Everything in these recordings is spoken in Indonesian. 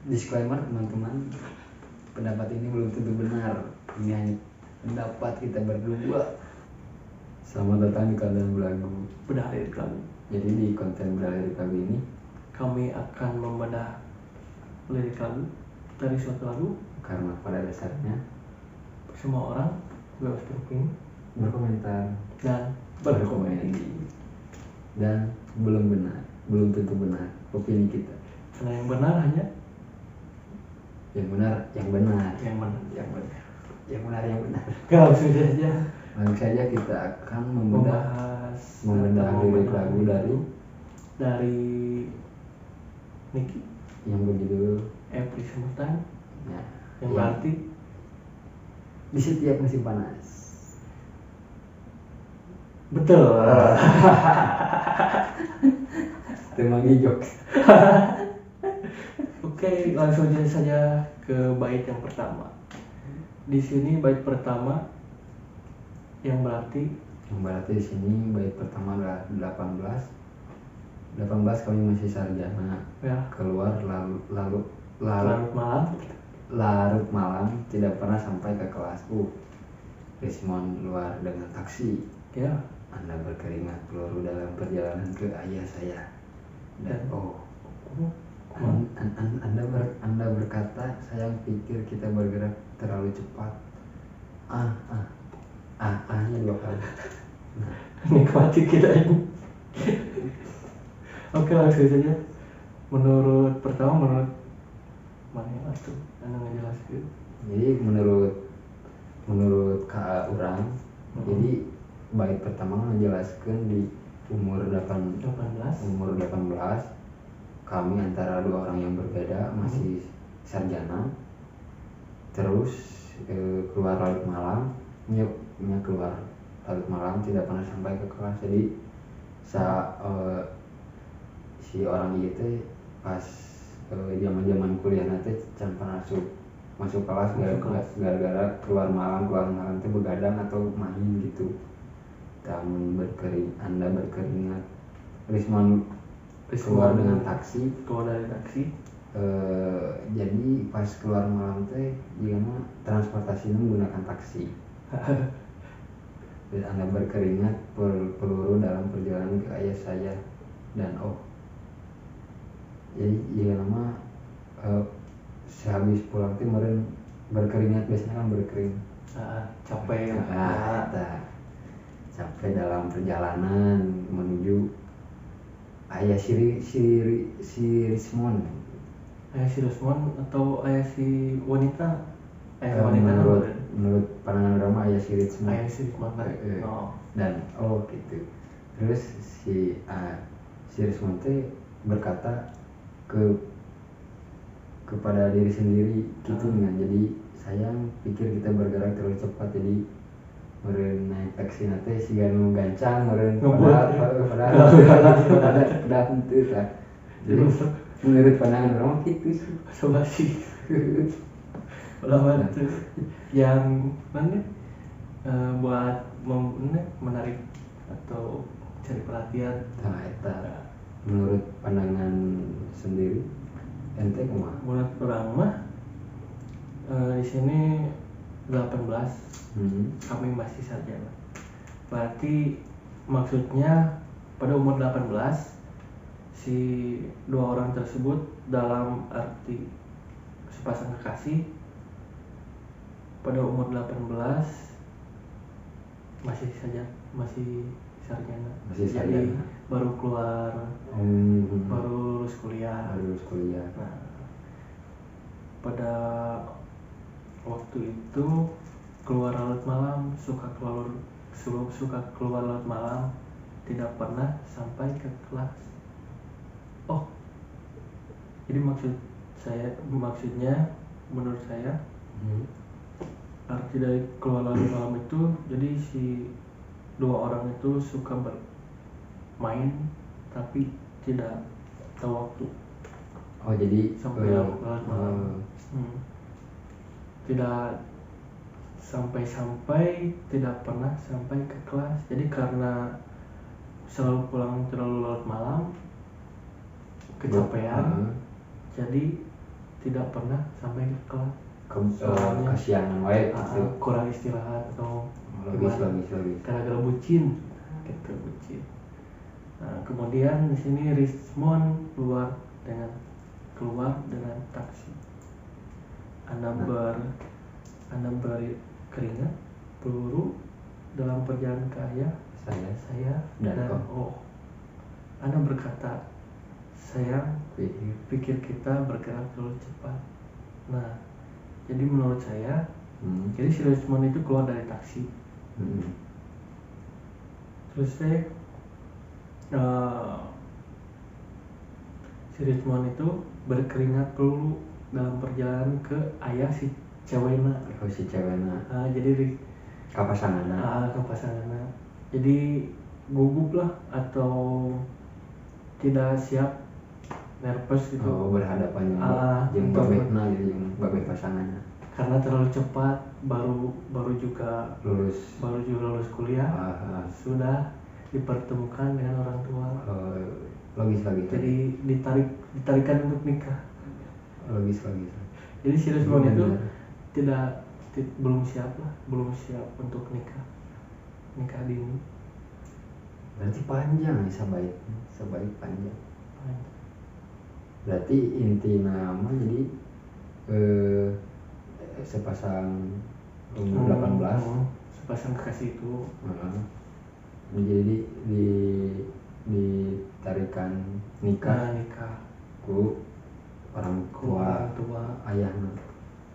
Disclaimer teman-teman, pendapat ini belum tentu benar. Ini hanya pendapat kita berdua. Selamat datang di konten belagu Bedah lirik lagu. Jadi di konten bedah lirik lagu ini kami akan membedah lirik lagu dari suatu lagu. Karena pada dasarnya semua orang bebas beropini, berkomentar dan berkomedi. Dan belum tentu benar opini kita. Karena yang benar hanya yang benar. Langsung saja kita akan membedah lirik lagu dari Niki yang berjudul Every Summertime, yang ya, berarti di setiap musim panas. betul. Temagi jok. Oke, langsung saja ke bait yang pertama. Di sini bait pertama yang berarti di sini bait pertama adalah 18 kami masih sarjana ya. Keluar larut malam tidak pernah sampai ke kelas. Rismon luar dengan taksi Ya. Anda berkeringat peluru dalam perjalanan ke ayah saya. Dan Anda berkata, sayang pikir kita bergerak terlalu cepat. Ahnya 2 kali. Nikmati kita ini. Oke, langsung saja. Menurut mana yang atuh? Anda ngejelasin. Jadi menurut KA orang, jadi bait pertama menjelaskan di umur 18 kami antara 2 orang yang berbeda masih sarjana, terus keluar larut malam, keluar larut malam tidak pernah sampai ke kelas. Jadi si orang itu pas zaman kuliah nanti can pernah masuk kelas gara-gara keluar malam itu begadang atau main gitu. Anda berkeringat, Rismon keluar dengan taksi. Keluar dari taksi. Jadi pas keluar malam teh gimana transportasinya menggunakan taksi. Dan Anda berkeringat peluru dalam perjalanan ke ayah saya. Dan jadi sehabis pulang teh meureun berkeringat, biasanya kan berkering. Capek. Capek dalam perjalanan menuju ayah si Rismon. Ayah si Rismon atau ayah si wanita? Menurut pandangan drama ayah si Rismon. Dan gitu. Terus si Rismon teh berkata kepada diri sendiri gitu dengan jadi sayang pikir kita bergerak terlalu cepat, jadi meureun naik taksi nate siga nu gancang meureun padahal henteu tah. Jadi menurut pandangan orang gitu sih. Coba sih. Ulah tuh yang mana buat menarik atau cari perhatian. Eta menurut pandangan sendiri ente kumaha? Menurut orang mah di sini 18 kami masih sarjana. Berarti maksudnya pada umur 18 si 2 orang tersebut dalam arti sepasang kekasih pada umur 18 masih sarjana. Jadi baru keluar, baru lulus kuliah. Nah, pada waktu itu keluar larut malam, suka keluar larut malam, tidak pernah sampai ke kelas. Jadi maksudnya menurut saya arti dari keluar larut malam itu, jadi si 2 orang itu suka bermain tapi tidak tahu waktu. Jadi sampai larut malam. Tidak tidak pernah sampai ke kelas. Jadi karena selalu pulang terlalu larut malam, kecapean, jadi tidak pernah sampai ke kelas. Soalnya kesiangan wae gitu. Kurang istirahat atau Logis. gara-gara bucin gitu, bucin. Nah, kemudian di sini Rismon keluar dengan taksi. Anda berkeringat peluru dalam perjalanan ke ayah saya dan Anda berkata, sayang, pikir kita bergerak terlalu cepat. Nah, jadi menurut saya, jadi si Rismon itu keluar dari taksi. Terus si Rismon itu berkeringat peluru dalam perjalanan ke ayah si cewekna. Jadi ke pasanganna. Jadi gugup lah atau tidak siap, nervous gitu. Berhadapan jeung babehna gitu, jeung babeh pasanganna. Karena terlalu cepat, baru juga lulus kuliah, sudah dipertemukan dengan orang tua. Logis. Jadi ditarikan untuk nikah. Logis. Jadi si Rismon itu belum siap untuk nikah dini. Berarti panjang nih sebaik panjang. Berarti inti nama jadi sepasang umur 18 sepasang kekasih itu jadi ditarikan nikah ku orang tua ayahnya.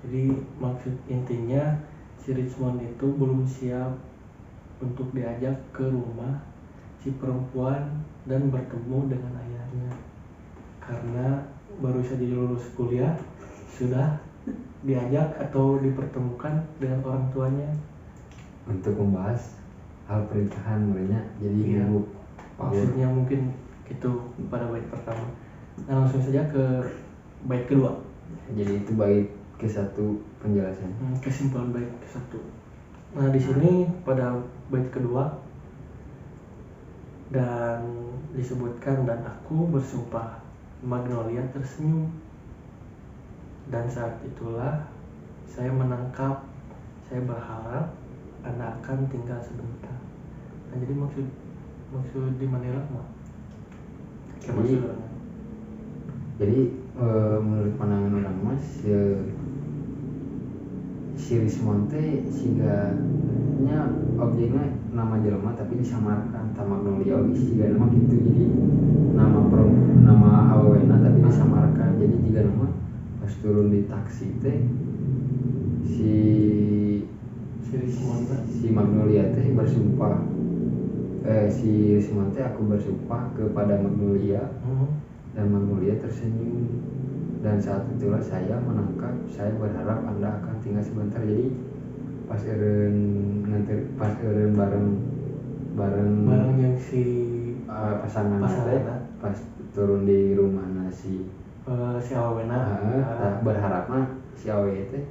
Jadi maksud intinya si Rismon itu belum siap untuk diajak ke rumah si perempuan dan bertemu dengan ayahnya, karena baru saja lulus kuliah sudah diajak atau dipertemukan dengan orang tuanya untuk membahas hal pernikahan mereka. Jadi maksudnya mungkin itu pada bait pertama. Nah, langsung saja ke bait kedua. Jadi itu bait ke-1 penjelasan. Kesimpulan bait ke-1. Nah, di sini pada bait kedua dan disebutkan, dan aku bersumpah, Magnolia tersenyum, dan saat itulah saya menangkap, saya berharap Anda akan tinggal sebentar. Nah, jadi maksud di Manila mah. Jadi menurut pandangan orang mas si Rismon teh siganya objeknya nama jelema tapi disamarkan sama Magnolia siga nama gitu. Jadi nama awena tapi disamarkan. Jadi jika nama pas turun di taksi teh si Magnolia teh bersumpah, si Rismon teh aku bersumpah kepada Magnolia, dan Magnolia tersenyum, dan saat itulah saya menangkap, saya berharap Anda akan tinggal sebentar. Jadi pas eureun bareng yang si pasangan pas turun di rumah si awena berharapnya si awe teh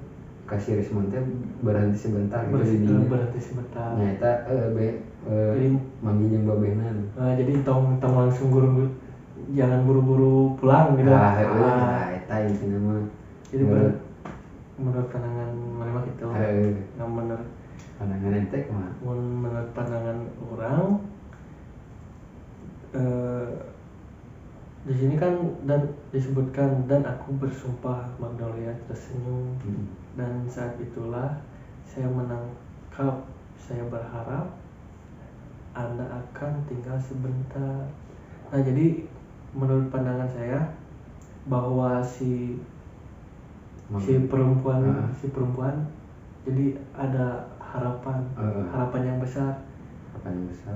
kasih Rismon teh berhenti sebentar gitu. Berhenti sebentar. Nyata jadi manggi jeung babehna. Jadi tong langsung jangan buru-buru pulang gitu. Eta intinya mah. Jadi menurut pandangan mana gitu. Yang menurut pandangan ente mah. Menurut pandangan orang di sini kan dan disebutkan, dan aku bersumpah, Magnolia tersenyum, dan saat itulah saya menangkap, saya berharap Anda akan tinggal sebentar. Nah, jadi menurut pandangan saya bahwa si perempuan jadi ada harapan yang besar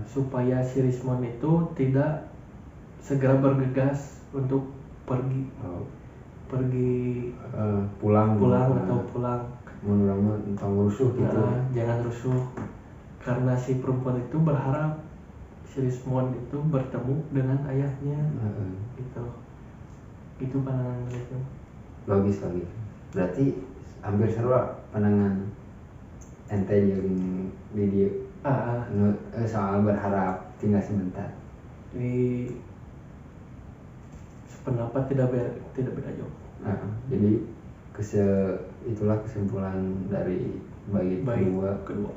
supaya si Rismon itu tidak segera bergegas untuk pergi pulang menurut tentang rusuh gitu. Jangan rusuh, karena si perempuan itu berharap si Rismon itu bertemu dengan ayahnya. Itu pandangan mereka. Logis. Berarti hampir seru pandangan ente yang video soal berharap tinggal sebentar. Jadi sependapat tidak beda jauh. Jadi itulah kesimpulan dari bait kedua.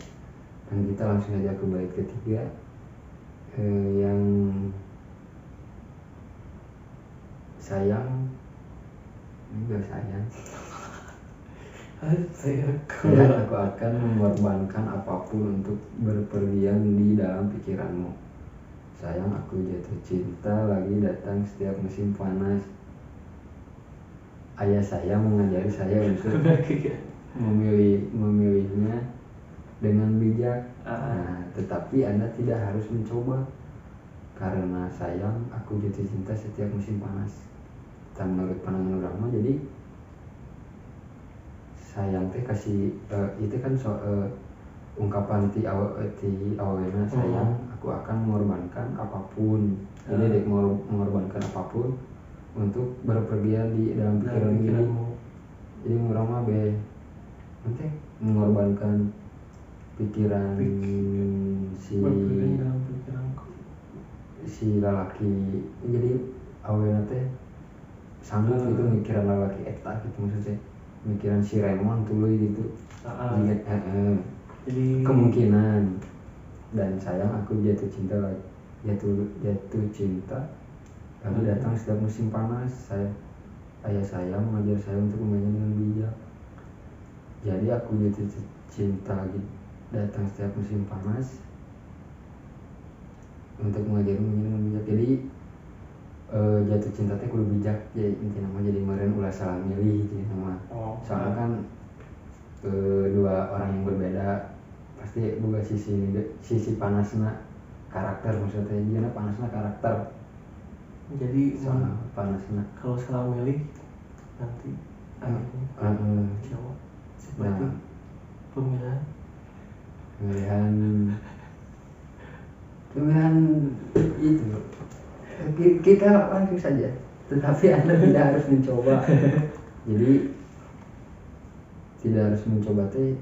Dan kita langsung aja ke bait ketiga, yang sayang aku akan mengorbankan apapun untuk berpergian di dalam pikiranmu. Sayang, aku jatuh cinta lagi datang setiap musim panas. Ayah saya mengajari saya untuk memilihnya dengan bijak. Nah, tetapi Anda tidak harus mencoba, karena sayang, aku jatuh cinta setiap musim panas. Menurut pandangan orang mah, jadi sayang teh kasih itu kan ungkapan ti awalnya sayang, aku akan mengorbankan apapun. Jadi dek mengorbankan apapun untuk berpergian di dalam pikiranmu. Jadi orang mah nanti mengorbankan pikiran si lalaki. Jadi awalnya teh sanggup gitu mikiran lalaki eta gitu, maksudnya mikiran si Raymond tuluy gitu. Jadi kemungkinan. Dan sayang, aku jatuh cinta lalu datang setiap musim panas. Ayah saya mengajar saya untuk membayar dengan bijak. Jadi aku jatuh cinta datang setiap musim panas untuk mengajarmu dengan bijak. Jadi jatuh cinta teh kudu bijak, jadi intinya jadi meureun ulah salah milih gitu mah. Soalnya kan dua orang yang berbeda pasti boga sisi panasna karakter, maksudnya jadi panasna karakter. Jadi soal panasna kalau salah milih nanti akhirnya kecewa. Seperti pemilihan itu kita langsung saja, tetapi Anda tidak harus mencoba. Jadi tidak harus mencoba teh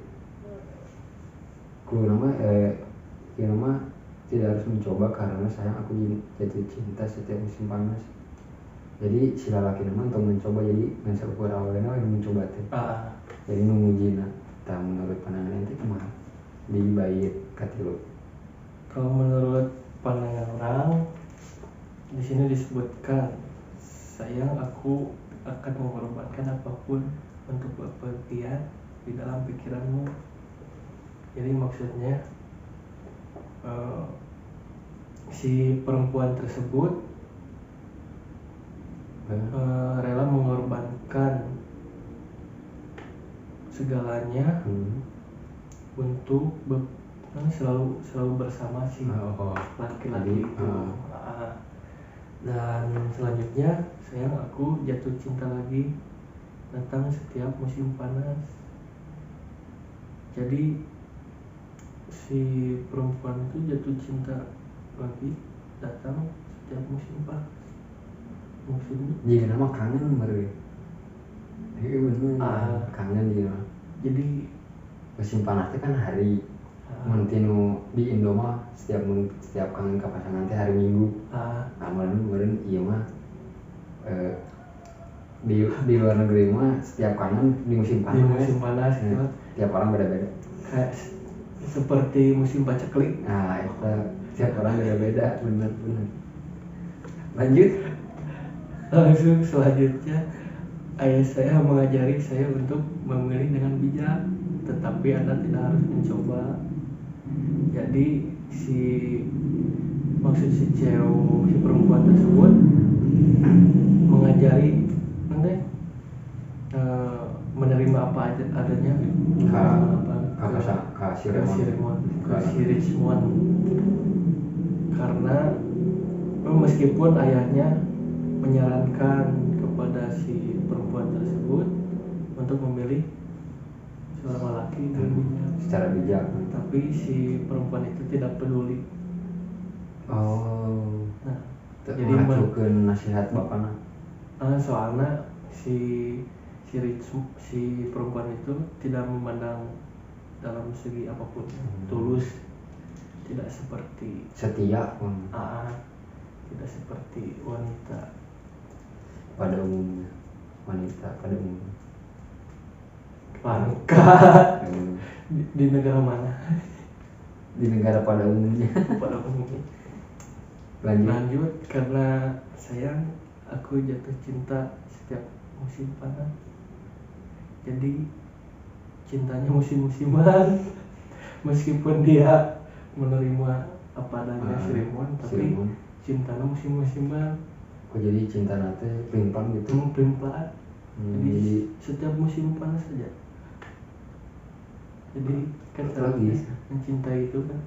nama tidak harus mencoba, karena sayang aku jatuh cinta setiap musim panas. Jadi si lalaki nama untuk mencoba, jadi nggak ukur awalnya yang mencoba teh. Jadi menguji menurut pandangan itu kemana di bait katilu. Kalau menurut pandangan orang, di sini disebutkan sayang, aku akan mengorbankan apapun untuk bepergian di dalam pikiranmu. Jadi maksudnya si perempuan tersebut rela mengorbankan segalanya untuk selalu bersama si laki-laki itu. Dan selanjutnya, sayang, aku jatuh cinta lagi datang setiap musim panas. Jadi si perempuan itu jatuh cinta lagi datang setiap musim panas. Maksudnya jika nama kangen meureun. Kangen gitu. Jadi musim panas itu kan hari mentinu di Indo mah setiap kangen ke pasangan teh hari Minggu. Meureun ieu mah di luar negeri mah setiap kangen di musim panas. Di musim panas gitu. Tiap orang beda-beda. Kayak seperti musim paceklik. Itu tiap orang beda-beda, benar. Lanjut. Langsung selanjutnya, ayah saya mengajari saya untuk memilih dengan bijak, tetapi Anda tidak harus mencoba. Jadi si perempuan tersebut mengajari menerima apa adanya si Richmond, karena meskipun ayahnya menyarankan kepada si perempuan tersebut untuk memilih seorang laki secara bijak, tapi si perempuan itu tidak peduli. Jadi mengacukeun nasihat bapakna. Soalnya si perempuan itu tidak memandang dalam segi apapun, tulus, tidak seperti setia pun. Tidak seperti wanita pada umumnya. Langka. Hmm, Di negara mana? di negara pada umumnya. Pada umumnya. Lanjut. Lanjut, karena sayang aku jatuh cinta setiap musim panas. Jadi cintanya musim-musiman. Meskipun dia menerima apa adanya si Rimon, tapi Rimon. cintanya musim-musiman. Kok jadi cinta nate pelimpang gitu. Pelin-pelan. Jadi Jadi setiap musim panas saja. Jadi kan lagi. seharusnya mencintai itu kan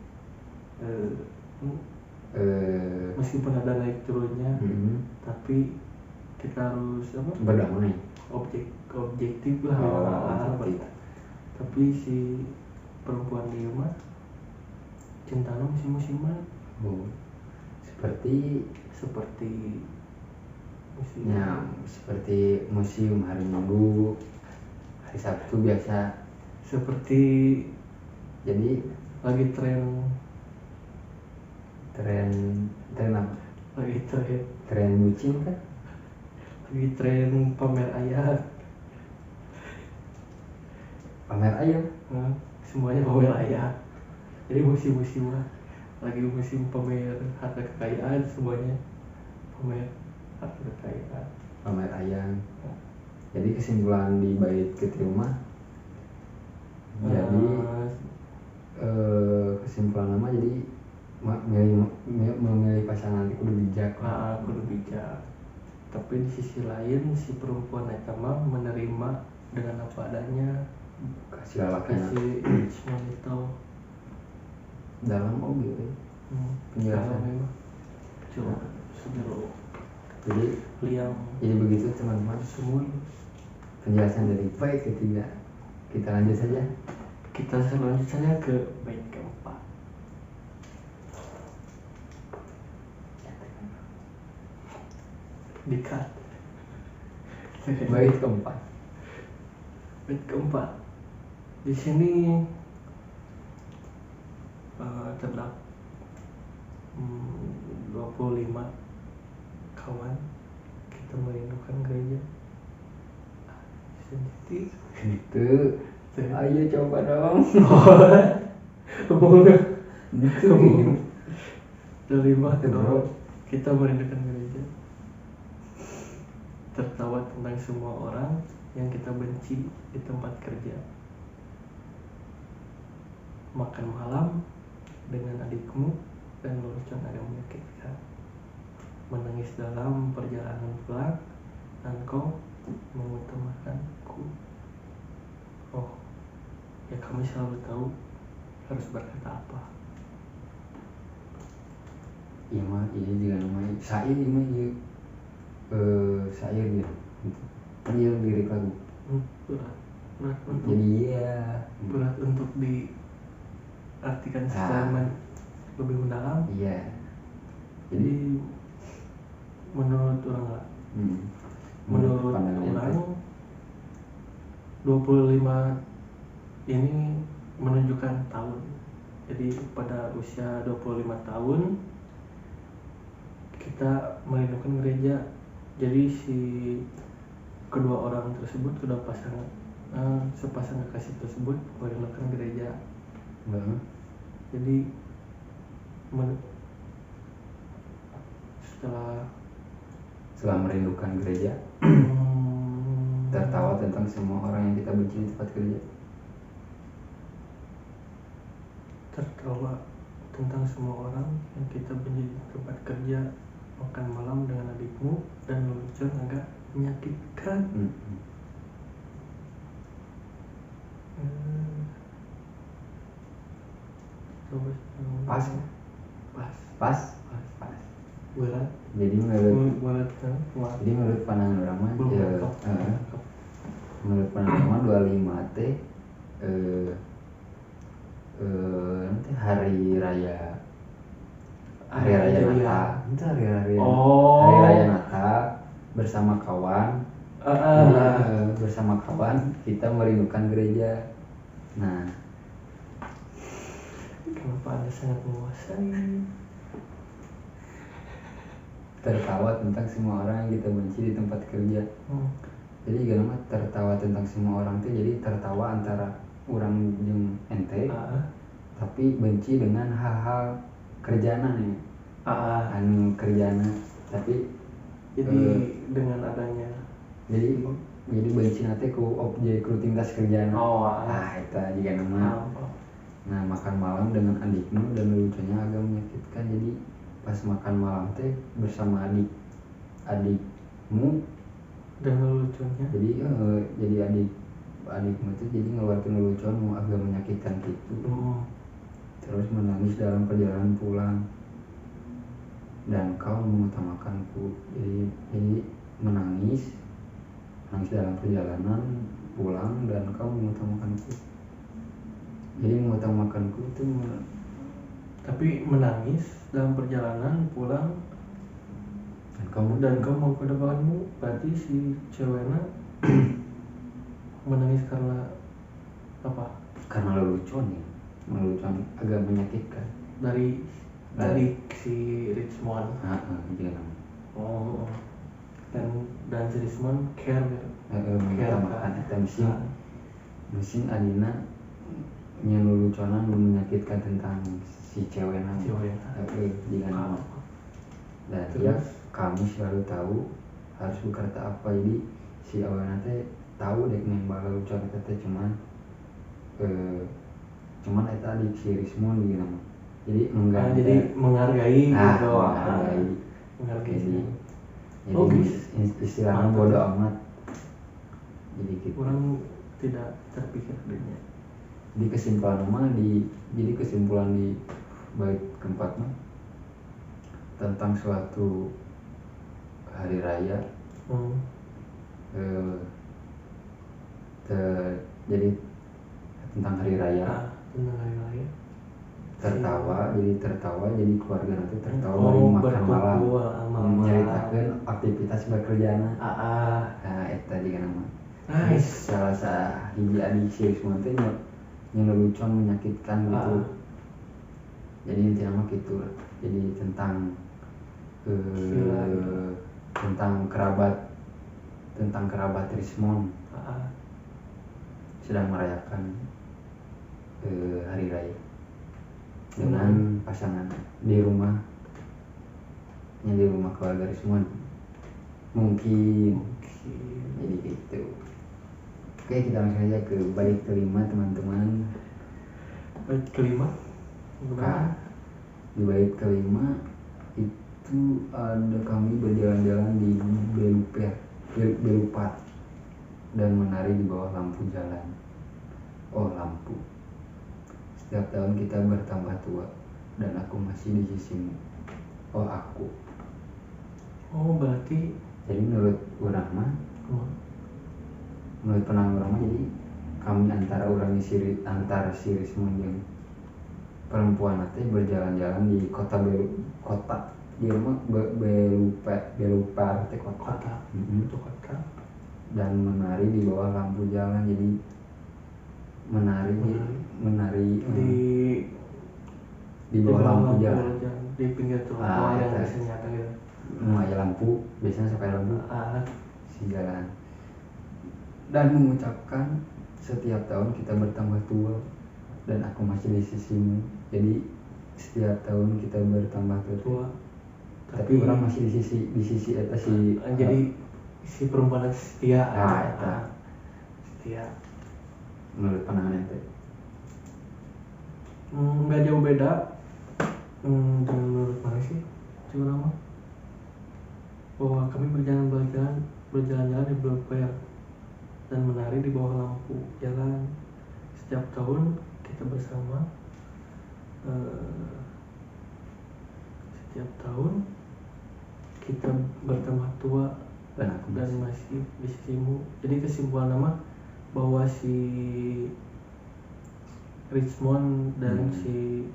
meskipun ada naik turunnya, tapi kita harus apa? Berdamai. Objektif lah ya. Objektif. Tapi si perempuan dia mah cintanya musim-musiman. Seperti musim. ya, seperti museum hari Minggu, hari Sabtu biasa. Seperti Jadi lagi tren apa? lagi tren Tren bucin kan? lagi tren pamer ayat. Pamer ayam. Semuanya pamer ayat. Jadi musim-musim lah, lagi musim pamer harta kekayaan, semuanya pamer harta kekayaan. Pamer ayam. Jadi kesimpulan di bait ketirumah. Jadi kesimpulan nama jadi memilih pasangan itu kudu bijak. Kudu bijak. Tapi di sisi lain si perempuan eta mah menerima dengan apa adanya. Kasih lalakinya. Kasih Richmond itu dalam mobil penjelasan. memang. Coba sudah Jadi liang. Jadi begitu teman-teman. Semua Penjelasan dari bait ketiga. Kita lanjut saja. Kita selanjutnya ke bait keempat. Dikat. Bait keempat. Bait keempat. Di sini terdapat 25 kawan kita merindukan gereja. Sedikit. Itu. Ayo coba dong. Itu. 25 kawan kita merindukan gereja. Tertawa tentang semua orang yang kita benci di tempat kerja. Makan malam dengan adikmu dan lelucon yang menyakitkan. Menangis dalam perjalanan pulang dan kau mengutamakanku. Oh, ya kami selalu tahu harus berkata apa. Iya mah, iya juga namanya syair ini mah iya. Syair ya. Kan iya lirik lagu. Berat untuk Jadi iya. berat untuk diartikan secara lebih mendalam. Iya. Jadi menurut orang lah, menurut orang 25 ini menunjukkan tahun. Jadi pada usia 25 tahun kita merindukan gereja. Jadi si kedua orang tersebut, kedua pasangan sepasang kekasih tersebut merindukan gereja. Jadi setelah merindukan gereja, tertawa tentang semua orang yang kita benci di tempat kerja. Tertawa tentang semua orang yang kita benci di tempat kerja. Makan malam dengan adikmu dan lelucon agak menyakitkan. Pas. Berat. Jadi menurut pandangan orang mah menurut pandangan orang 25 teh nanti hari raya Natal. Itu hari raya Natal bersama kawan. Bersama kawan kita merindukan gereja. Nah, kenapa Anda sangat menguasai? Tertawa tentang semua orang yang kita benci di tempat kerja. jadi gak nama tertawa tentang semua orang tuh, jadi tertawa antara orang jeung ente, tapi benci dengan hal-hal kerjaan nih, anu kerjaan, tapi jadi dengan adanya jadi benci nanti ku objek rutinitas kerjaan. Itu juga nama. Nah makan malam dengan adikmu dan lucunya agak menyakitkan, jadi pas makan malam teh bersama adikmu dan lucunya, jadi adikmu tuh jadi ngeluarin lelucon agak menyakitkan gitu. Terus menangis dalam perjalanan pulang dan kau mengutamakanku, jadi menangis dalam perjalanan pulang dan kau mengutamakanku, jadi mengutamakanku itu tapi menangis dalam perjalanan pulang dan kamu mau ke depanmu, berarti si ceweknya menangis karena apa? Karena lelucon agak menyakitkan dari si Richmond. Iya. Dan si Richmond care mengutamakan itu mesin Adina yang leluconan menyakitkan tentang si ceweknya. Jangan. Dan ya kami selalu tahu harus berkata apa, jadi si awalnya teh tahu deh nembak lelucon teh cuman itu adik si Rismon gitu, jadi menghargai gitu. Jadi istilahnya bodoh amat, jadi gitu. Orang tidak terpikir dunia. Jadi kesimpulan di bait keempat mah tentang suatu hari raya. Jadi tentang hari raya. Tertawa jadi keluarga nanti tertawa bari makan malam, menceritakan aktivitas bekerjaan. Eta juga nama. Salah hiji adik si semua teh yang lelucon menyakitkan gitu. Jadi intinya mah gitu. Jadi tentang kerabat Rismon sedang merayakan hari raya dengan pasangan di rumah keluarga Rismon mungkin. Jadi gitu. Oke, kita langsung aja ke bait kelima teman-teman. Bait kelima di bait kelima itu ada kami berjalan-jalan di Belupat dan menari di bawah lampu jalan. Lampu. Setiap tahun kita bertambah tua dan aku masih di sisimu. Aku. Berarti jadi menurut orang mah, menurut penang orang mah, jadi kami antara si Rismon yang perempuan nanti berjalan-jalan di kota dia mah Belupat kota. Dan menari di bawah lampu jalan, jadi menari di bawah lampu jalan di pinggir trotoar yang biasanya gitu. Ya lampu biasanya sampai lampu si jalan, dan mengucapkan setiap tahun kita bertambah tua dan aku masih di sisimu. Jadi setiap tahun kita bertambah tua tapi orang masih di sisi eta si jadi si perempuan setia. Setia menurut pandangan ente. Nggak jauh beda dengan menurut mana sih cuma nama bahwa kami berjalan-jalan di Belupat dan menari di bawah lampu jalan. Setiap tahun kita bersama, setiap tahun kita bertambah tua dan masih di sisimu. Jadi kesimpulan nama bahwa si Richmond dan si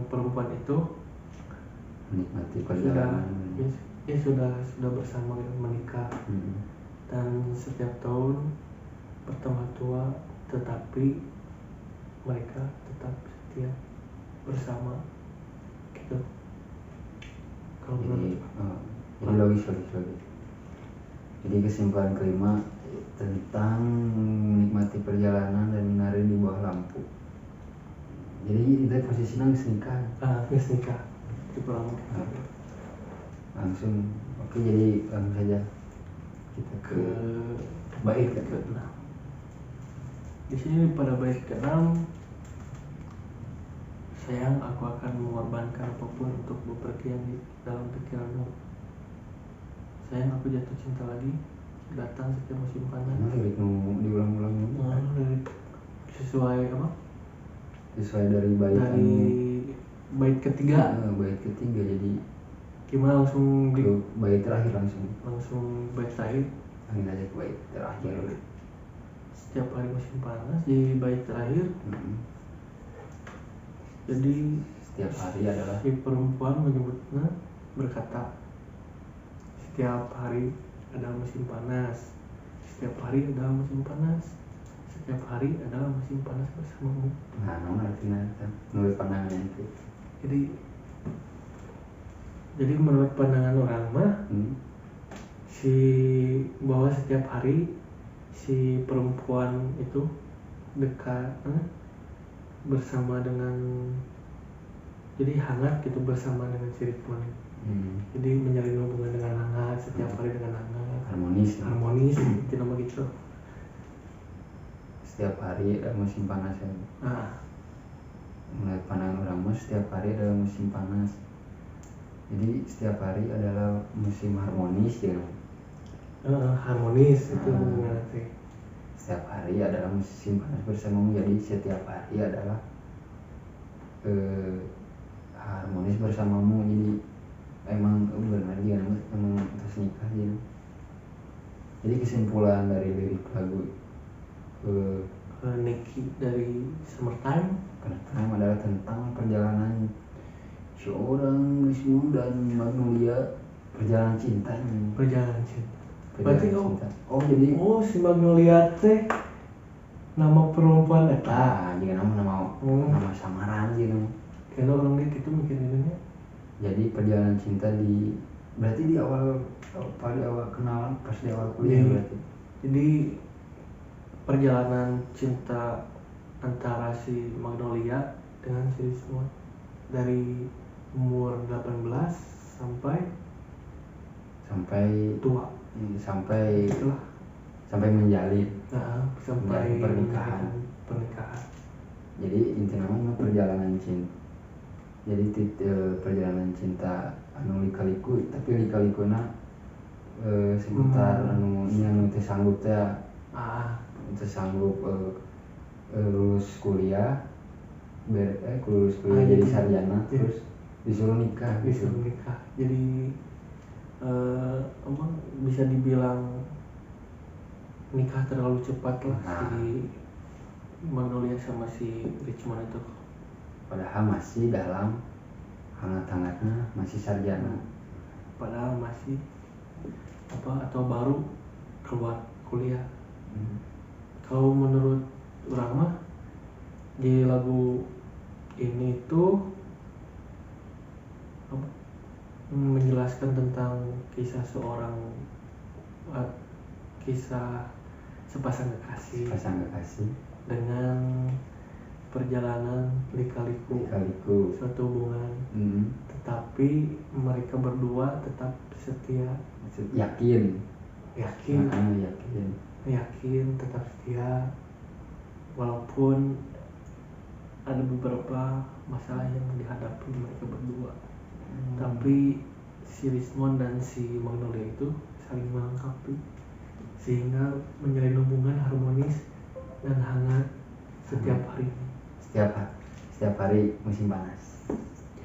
perempuan itu menikmati perjalanan sudah bersama menikah dan setiap tahun bertambah tua, tetapi mereka tetap setia bersama gitu. Kalau jadi logis. Jadi kesimpulan kelima tentang menikmati perjalanan dan menari di bawah lampu. Jadi itu posisinya geus nikah. Geus nikah di pulang. Langsung oke, jadi langsung saja kita ke bait ke-6. Di sini pada bait ke-6, sayang aku akan mengorbankan apapun untuk bepergian di dalam pikiranmu. Sayang aku jatuh cinta lagi, datang setiap musim panas. Lirik nu diulang-ulang Lirik sesuai apa? sesuai dari bait Dari bait ketiga. Bait ketiga, jadi Gimana langsung di ke bait terakhir langsung bait terakhir. Langsung aja ke bait terakhir. Setiap hari musim panas di bait terakhir. Jadi setiap hari adalah si perempuan menyebutnya berkata, setiap hari adalah musim panas, setiap hari adalah musim panas, setiap hari adalah musim panas bersamamu. Nah, namun artinya menurut pandangannya itu. Jadi menurut pandangan orang mah, si bahwa setiap hari si perempuan itu dekat bersama dengan, jadi hangat gitu bersama dengan si Ridwan. Jadi menjalin hubungan dengan hangat setiap hari dengan hangat, harmonis itu nama gitu. Setiap hari ada musim panas ya. Menurut pandangan orang mah setiap hari adalah musim panas. Jadi setiap hari adalah musim harmonis ya. Harmonis itu berarti. Setiap hari adalah musim panas bersamamu. Jadi setiap hari adalah harmonis bersamamu. Jadi emang benar dia emang terus nikah gitu. Jadi kesimpulan dari lirik lagu Nikki dari Summertime adalah tentang perjalanan seorang Wisnu dan Magnolia, perjalanan cinta. Berarti jadi si Magnolia teh nama perempuan eta. Jika nama samaran gitu. Karena orang dia gitu mikirinnya. Jadi perjalanan cinta berarti di awal kenalan, pas di awal kuliah berarti. Jadi perjalanan cinta antara si Magnolia dengan si Wisnu dari umur 18 sampai tua, sampai menjalin, sampai pernikahan. Jadi intinya mah perjalanan cinta. Jadi perjalanan cinta anu lika-liku, tapi lika-likuna seputar anu teu sanggup teh lulus kuliah jadi sarjana terus disuruh nikah. Jadi bisa dibilang nikah terlalu cepat lah si Magnolia sama si Richmond itu. Padahal masih dalam hangat-hangatnya, masih sarjana. Padahal masih atau baru keluar kuliah. Kalau menurut orang mah di lagu ini tuh menjelaskan tentang kisah sepasang kekasih dengan perjalanan lika-liku suatu hubungan, tetapi mereka berdua tetap setia, yakin tetap setia walaupun ada beberapa masalah yang dihadapi mereka berdua. Tapi si Wismon dan si Magnolia itu saling melengkapi sehingga menjalin hubungan harmonis dan hangat setiap hari. Setiap hari musim panas.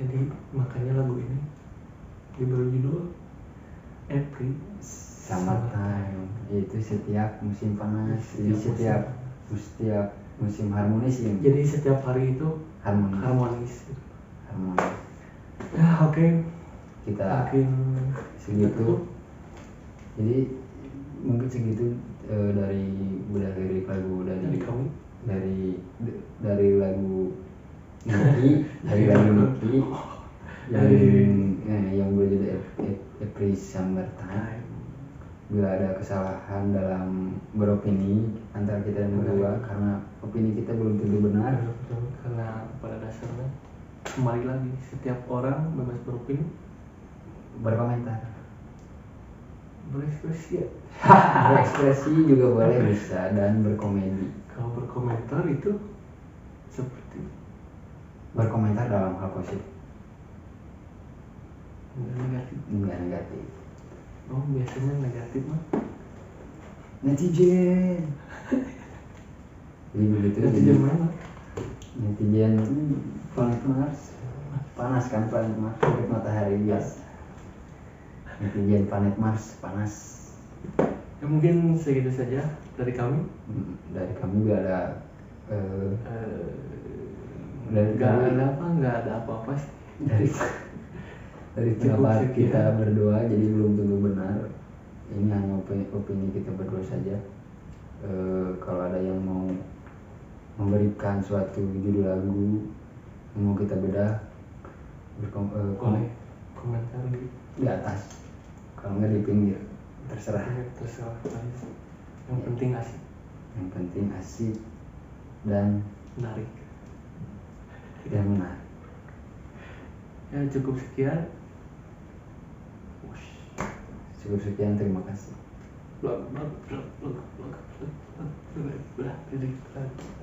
Jadi makanya lagu ini diberi judul April Summertime. Itu setiap musim panas. Jadi setiap musim harmonis ya. Jadi setiap hari itu harmonis. Ya oke. Kita segitu. Jadi mungkin segitu dari lirik lagu dari kami. Dari lagu Niki, yang berjudul April Summertime. bila ada kesalahan dalam beropini antara kita dan berdua karena opini kita belum tentu benar. Karena pada dasarnya kembali lagi setiap orang bebas beropini, Berkomentar, berekspresi ya. berekspresi juga boleh bisa, dan berkomedi. Kalau berkomentar itu seperti Berkomentar dalam hal positif, negatif. enggak negatif. Oh biasanya negatif mah Netizen. Jadi begitu. netizen mana? Netizen planet Mars. Panas kan planet Mars, dekat matahari biasa. Netizen planet Mars panas. Ya mungkin segitu saja dari kami. Dari kami gak ada Nggak ada apa-apa sih. dari pendapat kita berdua, jadi belum tentu benar. Ini hanya opini kita berdua saja. Kalau ada yang mau memberikan suatu judul lagu yang mau kita bedah, Boleh komentar di atas, kalau nggak di pinggir, terserah. terserah. Yang penting asik. Yang penting asik dan Menarik. menarik. Ya cukup sekian. Cukup sekian, terima kasih. Blah blah blah blah blah blah blah blah blah blah blah.